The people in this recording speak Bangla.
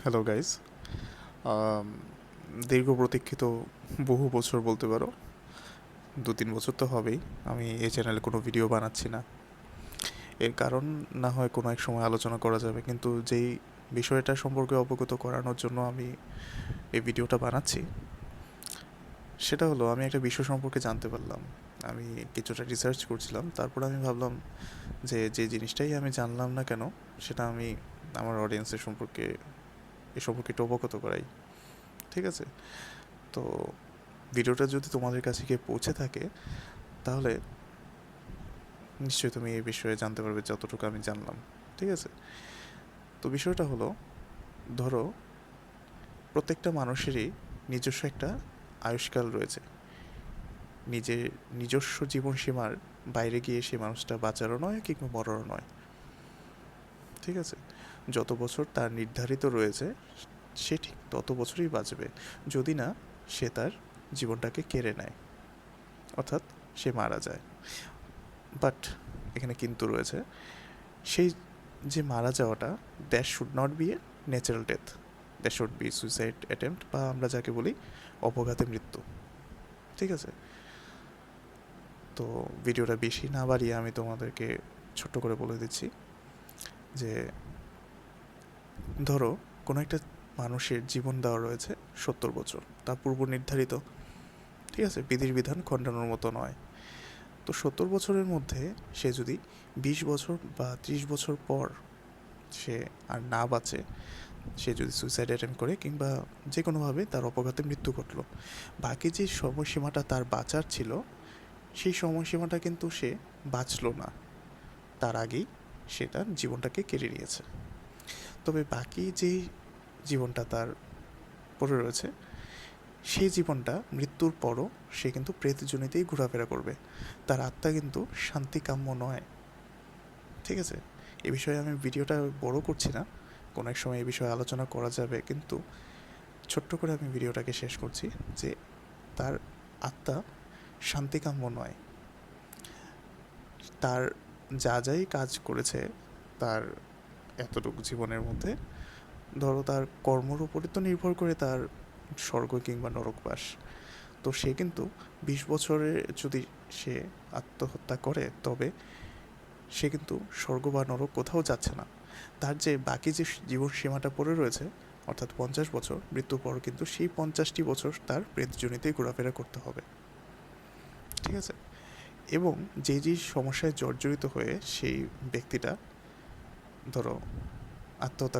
Hello guys. আম, দীর্ঘ প্রতীক্ষিত বহু বছর বলতে পারো, 2-3 বছর তো হবেই আমি এই চ্যানেলে কোনো ভিডিও বানাচ্ছি না। এর কারণ না হয় কোনো এক সময় আলোচনা করা যাবে, কিন্তু যেই বিষয়টা সম্পর্কে অবগত করানোর জন্য আমি এই ভিডিওটা বানাচ্ছি সেটা হলো, আমি একটা বিষয় সম্পর্কে জানতে পারলাম। আমি কিছুটা রিসার্চ করছিলাম, তারপর আমি ভাবলাম যে যে জিনিসটাই আমি জানলাম না কেন সেটা আমি আমার অডিয়েন্সের সম্পর্কে এ সম্পর্কে একটু অবগত করাই। ঠিক আছে? তো ভিডিওটা যদি তোমাদের কাছে গিয়ে পৌঁছে থাকে তাহলে নিশ্চয়ই তুমি এই বিষয়ে জানতে পারবে যতটুকু আমি জানলাম। ঠিক আছে? তো বিষয়টা হলো, ধরো প্রত্যেকটা মানুষেরই নিজস্ব একটা আয়ুষ্কাল রয়েছে। নিজের নিজস্ব জীবনসীমার বাইরে গিয়ে সেই মানুষটা বাঁচারও নয় কিংবা মরারও নয়। ঠিক আছে? যত বছর তার নির্ধারিত রয়েছে সে ঠিক তত বছরই বাঁচবে, যদি না সে তার জীবনটাকে কেড়ে নেয়, অর্থাৎ সে মারা যায়। বাট এখানে কিন্তু রয়েছে, সেই যে মারা যাওয়াটা, that should not be a natural death, that should be suicide attempt, বা আমরা যাকে বলি অপঘাতে মৃত্যু। ঠিক আছে? তো ভিডিওটা বেশি না বাড়িয়ে আমি তোমাদেরকে ছোট্ট করে বলে দিচ্ছি যে, ধরো কোনো একটা মানুষের জীবন দেওয়া রয়েছে 70 বছর, তা পূর্ব নির্ধারিত। ঠিক আছে? বিধির বিধান খণ্ডানোর মতো নয়। তো 70 বছরের মধ্যে সে যদি 20 বছর বা 30 বছর পর সে আর না বাঁচে, সে যদি সুইসাইড অ্যাটেম্প্ট করে কিংবা যে কোনোভাবে তার অপঘাতে মৃত্যু ঘটলো, বাকি যে সময়সীমাটা তার বাঁচার ছিল সেই সময়সীমাটা কিন্তু সে বাঁচল না, তার আগেই সে তার জীবনটাকে কেড়ে নিয়েছে। তবে বাকি যেই জীবনটা তার পড়ে রয়েছে, সেই জীবনটা মৃত্যুর পরও সে কিন্তু প্রেতজনিতেই ঘোরাফেরা করবে, তার আত্মা কিন্তু শান্তিকাম্য নয়। ঠিক আছে? এ বিষয়ে আমি ভিডিওটা বড় করছি না, কোনো এক সময় এই বিষয়ে আলোচনা করা যাবে, কিন্তু ছোট্ট করে আমি ভিডিওটাকে শেষ করছি যে তার আত্মা শান্তিকাম্য নয়। তার যা যাই কাজ করেছে তার এতটুকু জীবনের মধ্যে, ধরো তার কর্মর উপরে তো নির্ভর করে তার স্বর্গ কিংবা নরকবাস। তো সে কিন্তু 20 বছরে যদি সে আত্মহত্যা করে, তবে সে কিন্তু স্বর্গ বা নরক কোথাও যাচ্ছে না। তার যে বাকি যে জীবন সীমাটা পড়ে রয়েছে, অর্থাৎ 50 বছর, মৃত্যুর পর কিন্তু সেই 50টি বছর তার প্রেতজনিতেই ঘোরাফেরা করতে হবে। ঠিক আছে? এবং যে যে সমস্যায় জর্জরিত হয়ে সেই ব্যক্তিটা, ধরো আত্মহত্যা